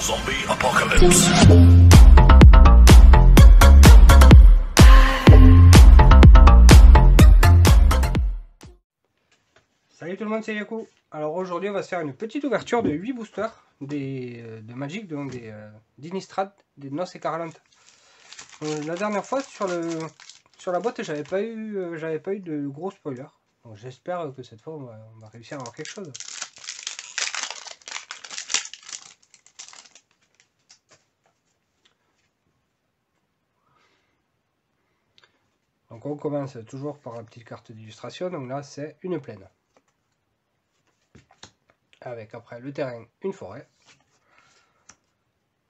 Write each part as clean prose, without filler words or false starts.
Zombie Apocalypse. Salut tout le monde, c'est Yaku. Alors aujourd'hui on va se faire une petite ouverture de 8 boosters de Magic, donc d'Innistrad, des Noces Écarlantes. La dernière fois sur la boîte j'avais pas eu de gros spoilers. Donc j'espère que cette fois on va réussir à avoir quelque chose. Donc on commence toujours par la petite carte d'illustration, donc là c'est une plaine. Avec après le terrain, une forêt,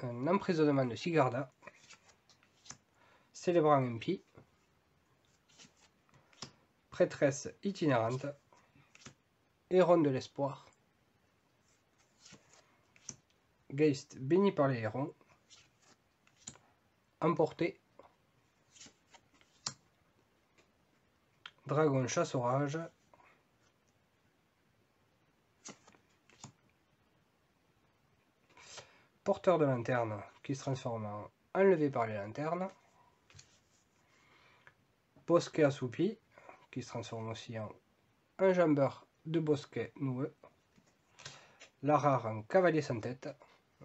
un emprisonnement de Sigarda, célébrant impie, prêtresse itinérante, héron de l'espoir, Geist béni par les hérons, emporté, dragon chasse-orage, porteur de lanterne qui se transforme en enlevé par les lanternes, bosquet assoupi qui se transforme aussi en enjambeur de bosquet noueux, la rare en cavalier sans tête,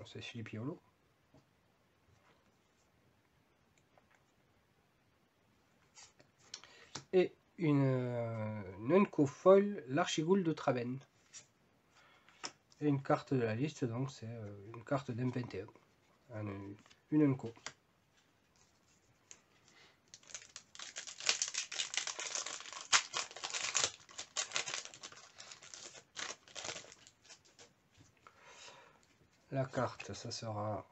c'est Filipiolo, et une Unco foil, l'archigoule de Traben. Et une carte de la liste, donc c'est une carte d'M21, une Unco. La carte, ça sera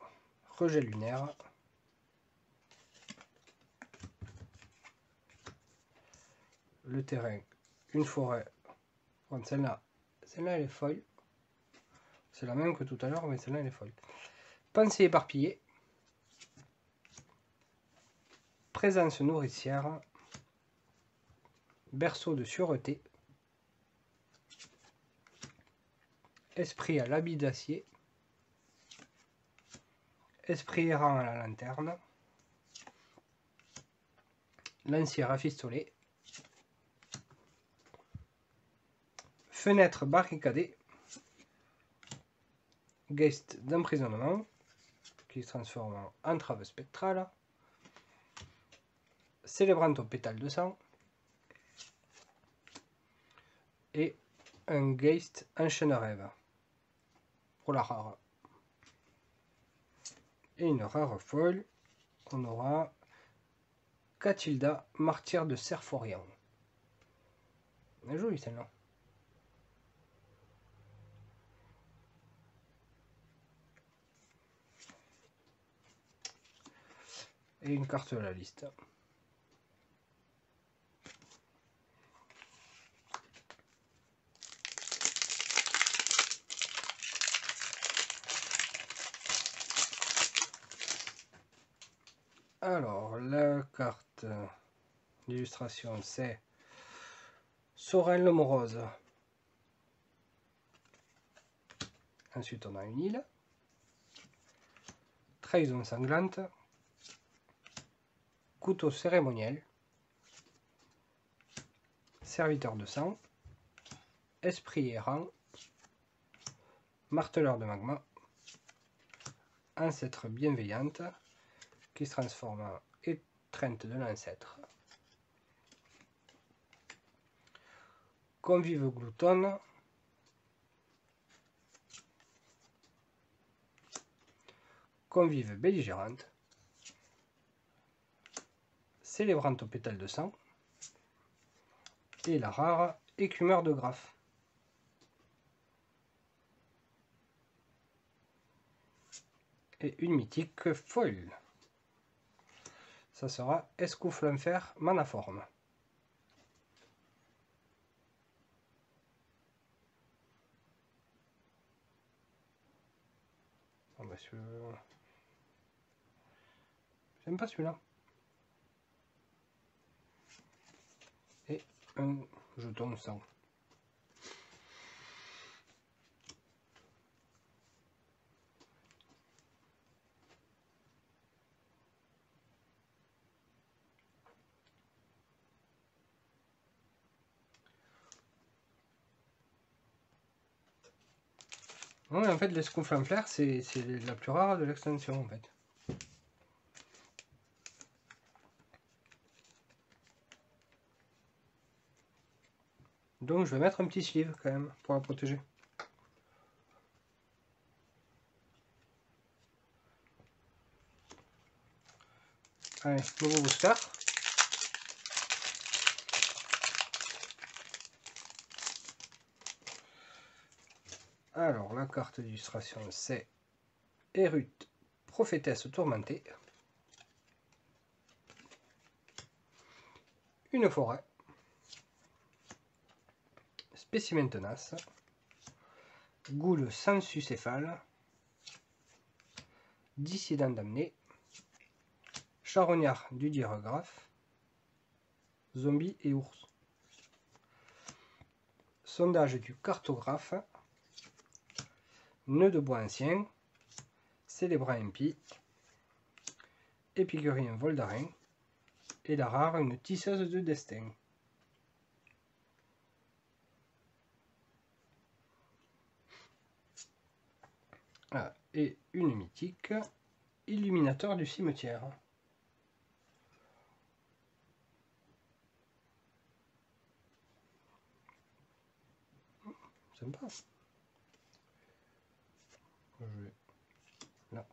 rejet lunaire. Le terrain, une forêt. Bon, celle-là elle est folle. C'est la même que tout à l'heure, mais celle-là elle est folle. Pensée éparpillée. Présence nourricière. Berceau de sûreté. Esprit à l'habit d'acier. Esprit errant à la lanterne. Lancier rafistolé. Fenêtre barricadée. Geist d'emprisonnement qui se transforme en entrave spectrale. Célébrante au pétale de sang. Et un Geist enchaîne rêve pour la rare. Et une rare folle, on aura Catilda, martyr de Serforian. Elle est jolie celle-là. Et une carte de la liste. Alors, la carte d'illustration, c'est Soren le Morose. Ensuite, on a une île. Trahison sanglante. Couteau cérémoniel. Serviteur de sang. Esprit errant. Marteleur de magma. Ancêtre bienveillante qui se transforme en étreinte de l'ancêtre. Convive gloutonne. Convive belligérante. Célébrante au pétale de sang. Et la rare écumeur de graphe. Et une mythique foil. Ça sera Escoufle en fer manaforme. Oh bah j'aime pas celui-là. Et un jeton sang. Ouais, en fait, l'escouflamflaire, c'est la plus rare de l'extension, en fait. Donc, je vais mettre un petit sleeve, quand même, pour la protéger. Allez, nouveau booster. Alors, la carte d'illustration, c'est Erut, prophétesse tourmentée. Une forêt. Spécimen tenace. Goule sans sucéphale. Dissident damné. Charognard du diregraphe. Zombie et ours. Sondage du cartographe. Nœud de bois ancien. Célébrant impie. Épicurien Voldarin. Et la rare, une tisseuse de destin. Ah, et une mythique, illuminateur du cimetière. Sympa. Là.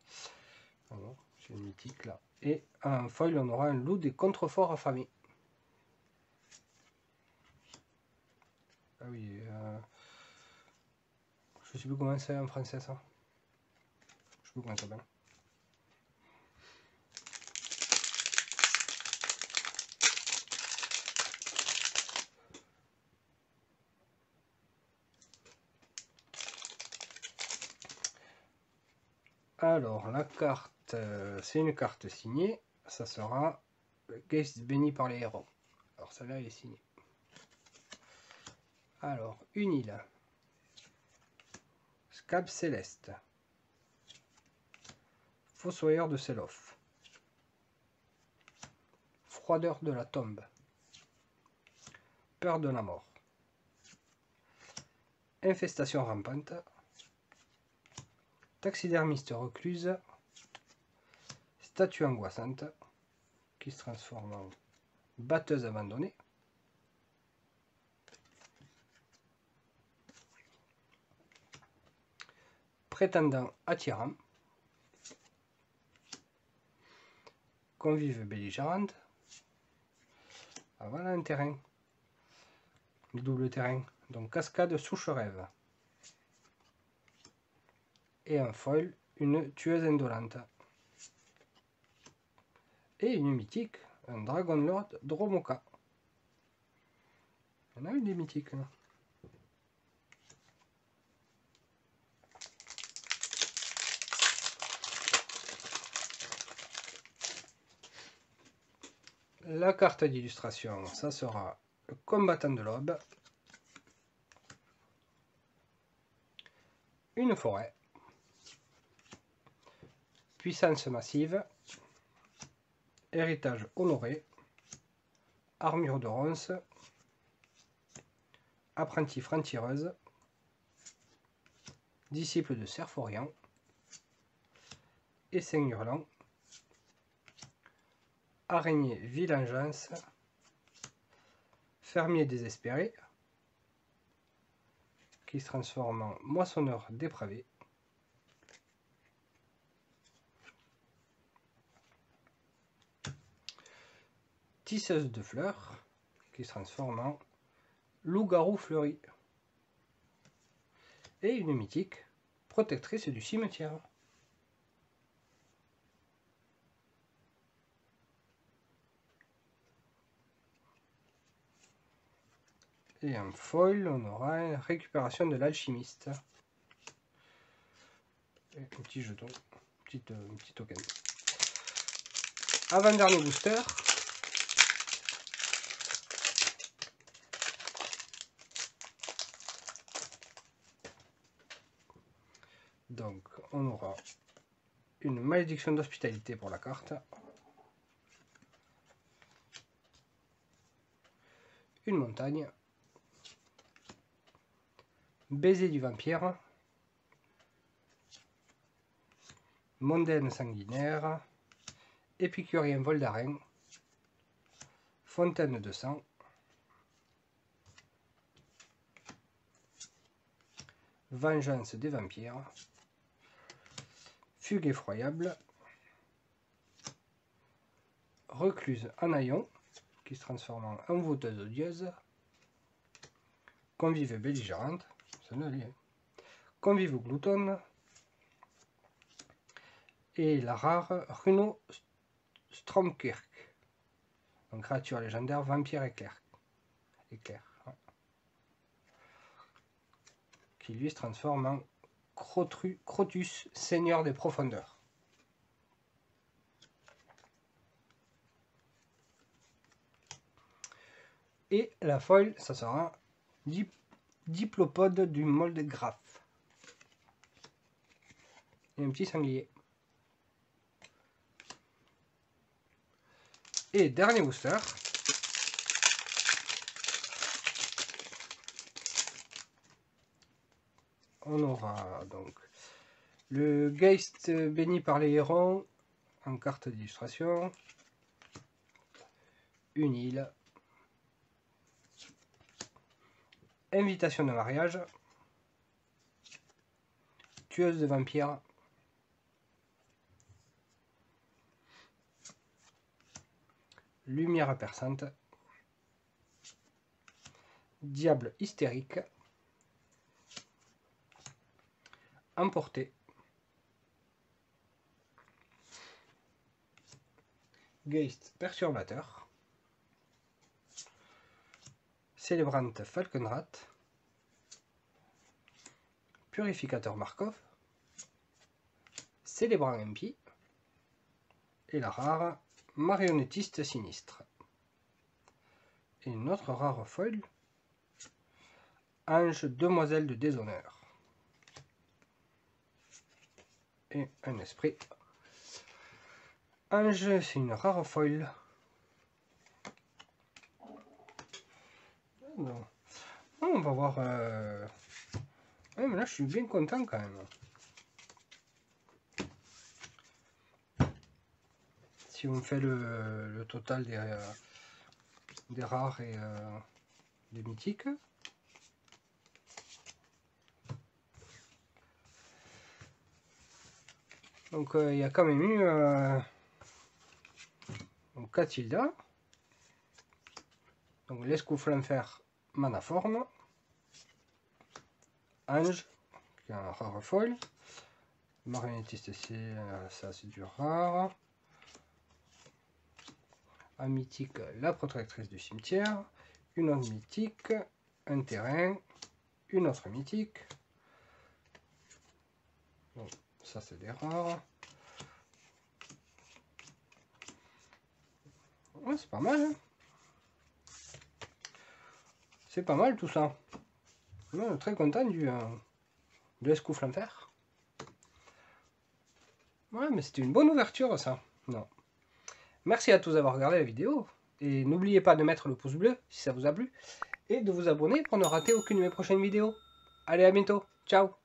Alors, c'est une mythique là. Et en foil, on aura un loup des contreforts affamés. Ah oui, je sais plus comment c'est en français ça. Je sais plus comment ça s'appelle. Alors, la carte, c'est une carte signée. Ça sera Geist béni par les héros. Alors, celle-là, elle est signée. Alors, une île. Scab céleste. Fossoyeur de Selof. Froideur de la tombe. Peur de la mort. Infestation rampante. Taxidermiste recluse. Statue angoissante. Qui se transforme en batteuse abandonnée. Prétendant attirant. Convive belligérante. Ah, voilà un terrain. Le double terrain. Donc cascade souche-rêve. Et en foil, une tueuse indolente. Et une mythique, un Dragon Lord Dromoka. On a eu des mythiques là. La carte d'illustration, ça sera le combattant de l'aube. Une forêt. Puissance massive. Héritage honoré. Armure de ronce. Apprenti franc-tireuse. Disciple de Serforian. Essaim hurlant. Araignée vilengeance. Fermier désespéré. Qui se transforme en moissonneur dépravé. Tisseuse de fleurs. Qui se transforme en loup-garou fleuri. Et une mythique, protectrice du cimetière. Et en foil, on aura une récupération de l'alchimiste. Et un petit jeton, petit token. Avant-dernier booster. Donc, on aura une malédiction d'hospitalité pour la carte. Une montagne. Baiser du vampire. mondaine sanguinaire, épicurien vol d'arène, fontaine de sang, vengeance des vampires, fugue effroyable, recluse en haillon, qui se transforme en envoûteuse odieuse, convive belligérante, convive gloutonne, et la rare Runo Stromkirk, donc créature légendaire vampire éclair, ouais. Qui lui se transforme en Crotus, seigneur des profondeurs. Et la foil, ça sera diplopode du molde graphe. Et un petit sanglier. Et dernier booster. On aura donc le Geist béni par les hérons en carte d'illustration. Une île. Invitation de mariage. Tueuse de vampires. Lumière perçante. Diable hystérique. Emporté. Geist perturbateur. Célébrante Falkenrat. Purificateur Markov. Célébrant MP. Et la rare Marionnettiste sinistre. Et notre rare foil. Ange demoiselle de déshonneur. Et un esprit. Ange, c'est une rare foil. Non. On va voir. Ouais, mais là, je suis bien content quand même. Si on fait le total des rares et des mythiques. Donc il y a quand même eu donc Catilda, donc l'Escouflenfer Manaforme, Ange, qui est un rare foil, Marionnettiste, ça c'est du rare, un mythique, la protectrice du cimetière, une autre mythique, un terrain, une autre mythique, donc, ça c'est des rares. Ouais, c'est pas mal, hein. C'est pas mal tout ça. Ouais, très content de l'Escouflenfer. Ouais, mais c'était une bonne ouverture ça. Non. Merci à tous d'avoir regardé la vidéo. Et n'oubliez pas de mettre le pouce bleu si ça vous a plu. Et de vous abonner pour ne rater aucune de mes prochaines vidéos. Allez, à bientôt. Ciao.